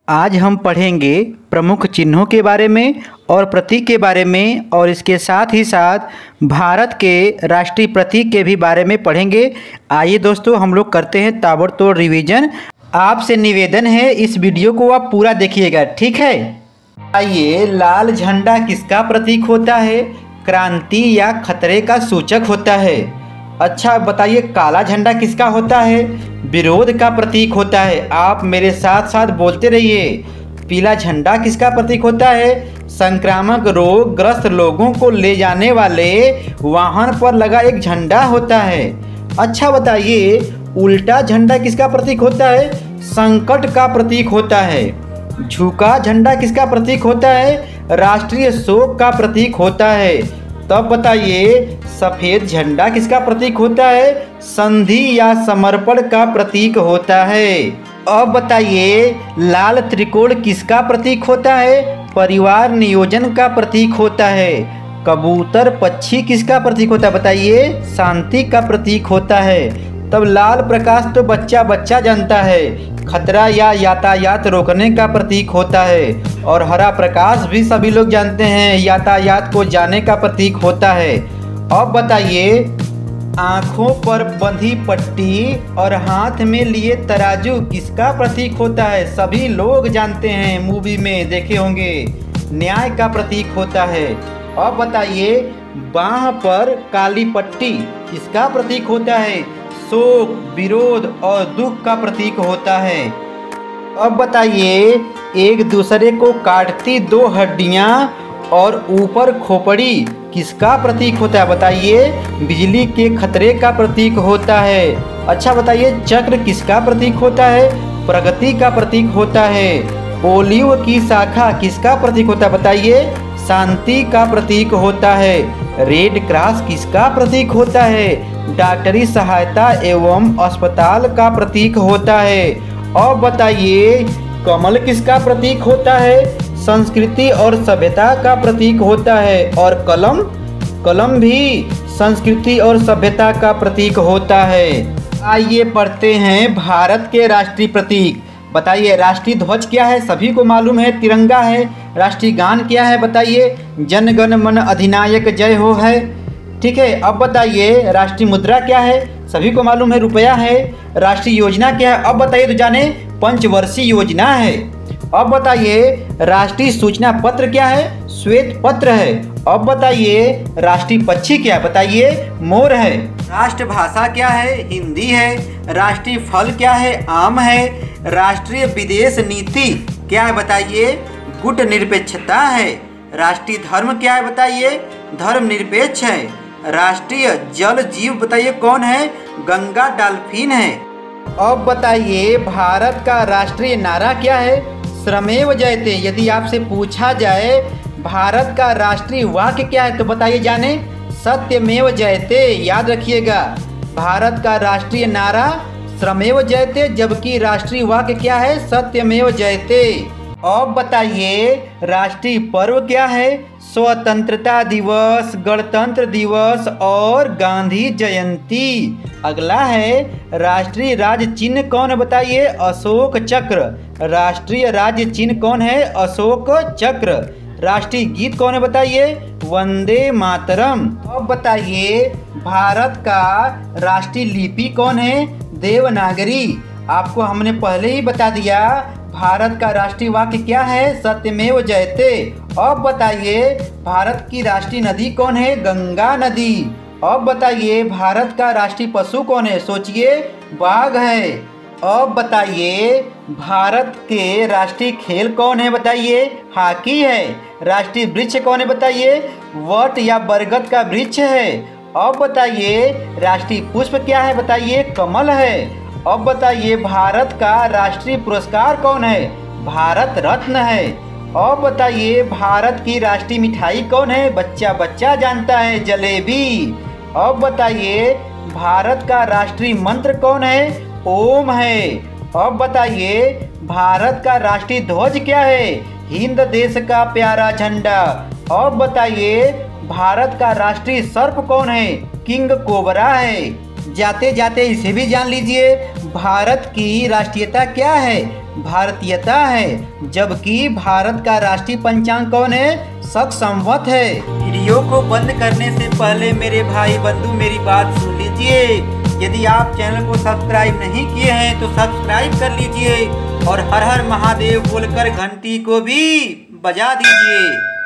आज हम पढ़ेंगे प्रमुख चिन्हों के बारे में और प्रतीक के बारे में और इसके साथ ही साथ भारत के राष्ट्रीय प्रतीक के भी बारे में पढ़ेंगे। आइए दोस्तों, हम लोग करते हैं ताबड़तोड़ रिवीजन। आपसे निवेदन है इस वीडियो को आप पूरा देखिएगा, ठीक है। आइए, लाल झंडा किसका प्रतीक होता है? क्रांति या खतरे का सूचक होता है। अच्छा बताइए, काला झंडा किसका होता है? विरोध का प्रतीक होता है। आप मेरे साथ साथ बोलते रहिए। पीला झंडा किसका प्रतीक होता है? संक्रामक रोग ग्रस्त लोगों को ले जाने वाले वाहन पर लगा एक झंडा होता है। अच्छा बताइए, उल्टा झंडा किसका प्रतीक होता है? संकट का प्रतीक होता है। झुका झंडा किसका प्रतीक होता है? राष्ट्रीय शोक का प्रतीक होता है। तब बताइए, सफ़ेद झंडा किसका प्रतीक होता है? संधि या समर्पण का प्रतीक होता है। अब बताइए, लाल त्रिकोण किसका प्रतीक होता है? परिवार नियोजन का प्रतीक होता है। कबूतर पक्षी किसका प्रतीक होता है? बताइए, शांति का प्रतीक होता है। तब लाल प्रकाश तो बच्चा बच्चा जानता है, खतरा या यातायात रोकने का प्रतीक होता है। और हरा प्रकाश भी सभी लोग जानते हैं, यातायात को जाने का प्रतीक होता है। अब बताइए, आँखों पर बंधी पट्टी और हाथ में लिए तराजू किसका प्रतीक होता है? सभी लोग जानते हैं, मूवी में देखे होंगे, न्याय का प्रतीक होता है। अब बताइए, बाँह पर काली पट्टी किसका प्रतीक होता है? शोक, विरोध और दुख का प्रतीक होता है। अब बताइए, एक दूसरे को काटती दो हड्डियां और ऊपर खोपड़ी किसका प्रतीक होता है? बताइए, बिजली के खतरे का प्रतीक होता है। अच्छा बताइए, चक्र किसका प्रतीक होता है? प्रगति का प्रतीक होता है। ओलिव की शाखा किसका प्रतीक होता है? बताइए, शांति का प्रतीक होता है। रेड क्रॉस किसका प्रतीक होता है? डॉक्टरी सहायता एवं अस्पताल का प्रतीक होता है। अब बताइए, कमल किसका प्रतीक होता है? संस्कृति और सभ्यता का प्रतीक होता है। और कलम भी संस्कृति और सभ्यता का प्रतीक होता है। आइए पढ़ते हैं भारत के राष्ट्रीय प्रतीक। बताइए, राष्ट्रीय ध्वज क्या है? सभी को मालूम है, तिरंगा है। राष्ट्रीय गान क्या है? बताइए, जन गण मन अधिनायक जय हो है, ठीक है। अब बताइए, राष्ट्रीय मुद्रा क्या है? सभी को मालूम है, रुपया है। राष्ट्रीय योजना क्या है? अब बताइए तो जाने, पंचवर्षीय योजना है। अब बताइए, राष्ट्रीय सूचना पत्र क्या है? श्वेत पत्र है। अब बताइए, राष्ट्रीय पक्षी क्या है? बताइए, मोर है। राष्ट्रभाषा क्या है? हिंदी है। राष्ट्रीय फल क्या है? आम है। राष्ट्रीय विदेश नीति क्या है? बताइए, गुट निरपेक्षता है। राष्ट्रीय धर्म क्या है? बताइए, धर्म निरपेक्ष है। राष्ट्रीय जल जीव बताइए कौन है? गंगा डॉल्फिन है। अब बताइए, भारत का राष्ट्रीय नारा क्या है? श्रमेव जयते। यदि आपसे पूछा जाए भारत का राष्ट्रीय वाक्य क्या है तो बताइए जाने, सत्यमेव जयते। याद रखिएगा, भारत का राष्ट्रीय नारा श्रमेव जयते, जबकि राष्ट्रीय वाक्य क्या है? सत्यमेव जयते। अब बताइए, राष्ट्रीय पर्व क्या है? स्वतंत्रता दिवस, गणतंत्र दिवस और गांधी जयंती। अगला है, राष्ट्रीय राज्य चिन्ह कौन है? बताइए, अशोक चक्र। राष्ट्रीय राज्य चिन्ह कौन है? अशोक चक्र। राष्ट्रीय गीत कौन है? बताइए, वंदे मातरम। अब बताइए, भारत का राष्ट्रीय लिपि कौन है? देवनागरी। आपको हमने पहले ही बता दिया, भारत का राष्ट्रीय वाक्य क्या है? सत्यमेव जयते। अब बताइए, भारत की राष्ट्रीय नदी कौन है? गंगा नदी। अब बताइए, भारत का राष्ट्रीय पशु कौन है? सोचिए, बाघ है। अब बताइए, भारत के राष्ट्रीय खेल कौन है? बताइए, हॉकी है। राष्ट्रीय वृक्ष कौन है? बताइए, वट या बरगद का वृक्ष है। अब बताइए, राष्ट्रीय पुष्प क्या है? बताइए, कमल है। अब बताइए, भारत का राष्ट्रीय पुरस्कार कौन है? भारत रत्न है। अब बताइए, भारत की राष्ट्रीय मिठाई कौन है? बच्चा बच्चा जानता है, जलेबी। अब बताइए, भारत का राष्ट्रीय मंत्र कौन है? ओम है। अब बताइए, भारत का राष्ट्रीय ध्वज क्या है? हिंद देश का प्यारा झंडा। अब बताइए, भारत का राष्ट्रीय सर्प कौन है? किंग कोबरा है। जाते जाते इसे भी जान लीजिए, भारत की राष्ट्रीयता क्या है? भारतीयता है। जबकि भारत का राष्ट्रीय पंचांग कौन है? शक संवत है। वीडियो को बंद करने से पहले मेरे भाई बंधु मेरी बात सुन लीजिए। यदि आप चैनल को सब्सक्राइब नहीं किए हैं तो सब्सक्राइब कर लीजिए और हर हर महादेव बोलकर घंटी को भी बजा दीजिए।